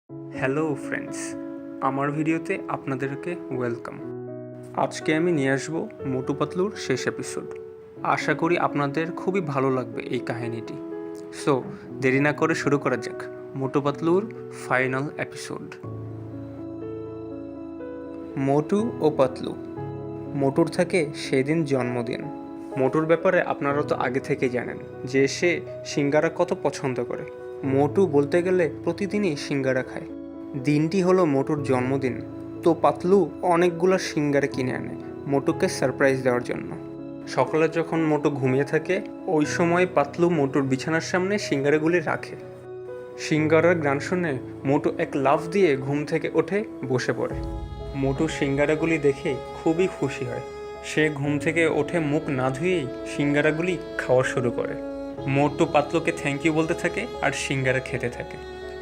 Hello friends, আমার ভিডিওতে আপনাদেরকে ওয়েলকাম। আজকে আমি নিয়ে আসবো মোটু পাতলুর শেষ এপিসোড। আশা করি আপনাদের খুবই ভালো লাগবে এই কাহিনীটি। সো দেরি না করে শুরু করা যাক মোটু পাতলুর ফাইনাল এপিসোড। মোটু ও পাতলু। মোটুর থাকে সেদিন জন্মদিন। মোটুর ব্যাপারে আপনারা তো আগে থেকে জানেন যে সে সিঙ্গারা কত পছন্দ করে। মোটু বলতে গেলে প্রতিদিনই সিঙ্গারা খায়। দিনটি হলো মোটুর জন্মদিন, তো পাতলু অনেকগুলো সিঙ্গারা কিনে আনে মোটুকে সারপ্রাইজ দেওয়ার জন্য। সকালে যখন মোটু ঘুমিয়ে থাকে ওই সময় পাতলু মোটুর বিছানার সামনে সিঙ্গারাগুলি রাখে। সিঙ্গারার গান শুনে মোটু এক লাফ দিয়ে ঘুম থেকে উঠে বসে পড়ে। মোটু সিঙ্গারাগুলি দেখে খুবই খুশি হয়। সে ঘুম থেকে ওঠে মুখ না ধুয়েই সিঙ্গারাগুলি খাওয়া শুরু করে। মোটু পাতলুকে থ্যাংক ইউ বলতে থাকে আর সিঙ্গারা খেতে থাকে।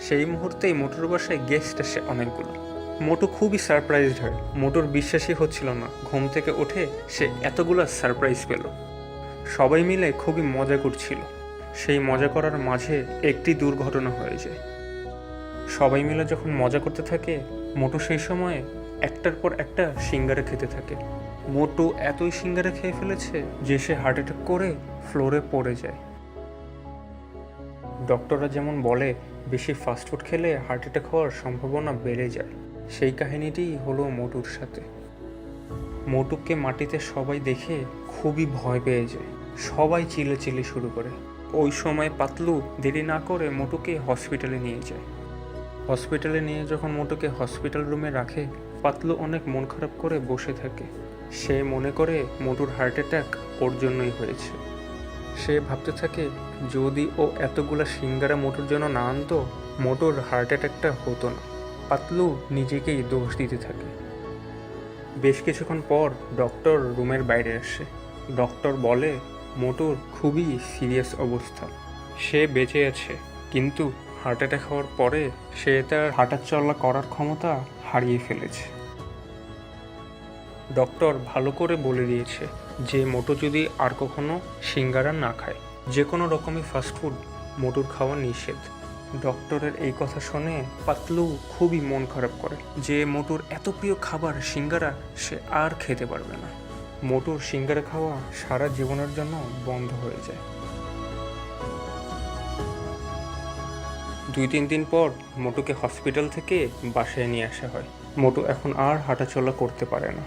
সেই মুহূর্তেই মোটুর বাসায় গেস্ট আসে অনেকগুলো। মোটু খুবই সারপ্রাইজড হয়। মোটুর বিশ্বাসই হচ্ছিল না ঘুম থেকে উঠে সে এতগুলো সারপ্রাইজ পেল। সবাই মিলে খুবই মজা করছিল। সেই মজা করার মাঝে একটি দুর্ঘটনা হয়ে যায়। সবাই মিলে যখন মজা করতে থাকে মোটু সেই সময়ে একটার পর একটা সিঙ্গারা খেতে থাকে। মোটু এতই সিঙ্গারা খেয়ে ফেলেছে যে সে হার্ট অ্যাটাক করে ফ্লোরে পড়ে যায়। ডক্টররা যেমন বলে বেশি ফাস্টফুড খেলে হার্ট অ্যাটাক হওয়ার সম্ভাবনা বেড়ে যায়, সেই কাহিনীটিই হলো মোটুর সাথে। মোটুকে মাটিতে সবাই দেখে খুবই ভয় পেয়ে যায়। সবাই চিল্লাচিল্লি শুরু করে। ওই সময় পাতলু দেরি না করে মোটুকে হসপিটালে নিয়ে যায়। হসপিটালে নিয়ে যখন মোটুকে হসপিটাল রুমে রাখে পাতলু অনেক মন খারাপ করে বসে থাকে। সে মনে করে মোটুর হার্ট অ্যাটাক ওর জন্যই হয়েছে। সে ভাবতে থাকে যদি ও এতগুলা সিঙ্গারা মোটুর জন্য না আনতো মোটুর হার্ট অ্যাটাকটা হতো না। পাতলু নিজেকেই দোষ দিতে থাকে। বেশ কিছুক্ষণ পর ডক্টর রুমের বাইরে আসে। ডক্টর বলে মোটুর খুবই সিরিয়াস অবস্থা। সে বেঁচে আছে, কিন্তু হার্ট অ্যাটাক হওয়ার পরে সে তার হাঁটাচলা করার ক্ষমতা হারিয়ে ফেলেছে। ডক্টর ভালো করে বলে দিয়েছে যে মোটু যদি আর কখনো সিঙ্গারা না খায়, যে কোনো রকমই ফাস্টফুড মোটুর খাওয়া নিষেধ। ডক্টরের এই কথা শুনে পাতলু খুবই মন খারাপ করে যে মোটুর এত প্রিয় খাবার সিঙ্গারা সে আর খেতে পারবে না। মোটুর সিঙ্গারা খাওয়া সারা জীবনের জন্য বন্ধ হয়ে যায়। 2-3 দিন পর মোটুকে হসপিটাল থেকে বাসায় নিয়ে আসা হয়। মোটু এখন আর হাঁটাচলা করতে পারে না।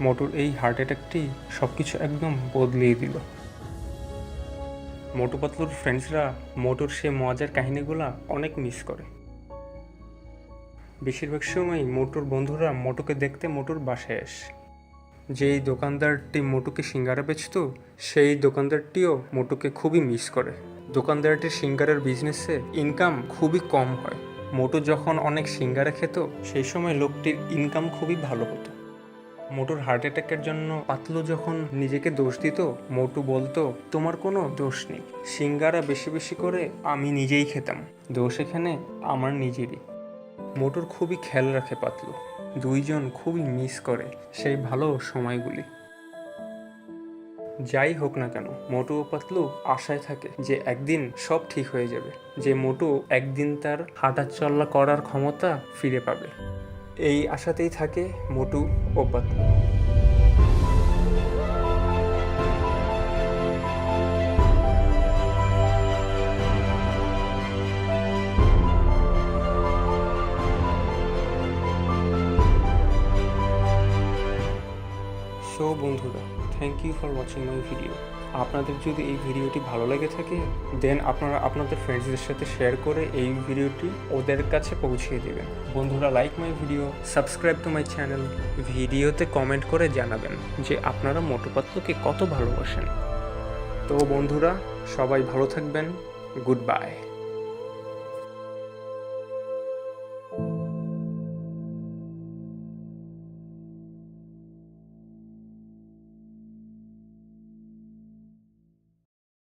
মোটুর এই হার্ট অ্যাটাকটি সব কিছু একদম বদলিয়ে দিল। মোটু পাতলুর ফ্রেন্ডসরা মোটুর সে মজার কাহিনীগুলা অনেক মিস করে। বেশিরভাগ সময়ই মোটুর বন্ধুরা মোটুকে দেখতে মোটুর বাসায় আসে। যেই দোকানদারটি মোটুকে সিঙ্গারা বেচত সেই দোকানদারটিও মোটুকে খুবই মিস করে। দোকানদারটির সিঙ্গারার বিজনেসে ইনকাম খুবই কম হয়। মোটু যখন অনেক সিঙ্গারা খেত সেই সময় লোকটির ইনকাম খুবই ভালো হতো। মোটুর হার্ট অ্যাটাকের জন্য পাতলু যখন নিজেকে দোষ দিত মোটু বলতো তোমার কোনো দোষ নেই, সিঙ্গারা বেশি বেশি করে আমি নিজেই খেতাম, দোষ এখানে আমার নিজেরই। মোটুর খুবই খেয়াল রাখে পাতলু। দুইজন খুবই মিস করে সেই ভালো সময়গুলি। যাই হোক না কেন মোটু ও পাতলু আশায় থাকে যে একদিন সব ঠিক হয়ে যাবে, যে মোটু একদিন তার হাঁটাচলা করার ক্ষমতা ফিরে পাবে। এই আশাতেই থাকে মোটু ও পাতলু। সো বন্ধুরা, thank you for watching my video. আপনাদের যদি এই ভিডিওটি ভালো লেগে থাকে দেন আপনারা আপনাদের ফ্রেন্ডসদের সাথে শেয়ার করে এই ভিডিওটি ওদের কাছে পৌঁছিয়ে দেবেন। বন্ধুরা, like my video, subscribe to my channel. ভিডিওতে কমেন্ট করে জানাবেন যে আপনারা মোটু পাতলুকে কত ভালোবাসেন। তো বন্ধুরা, সবাই ভালো থাকবেন। Good bye.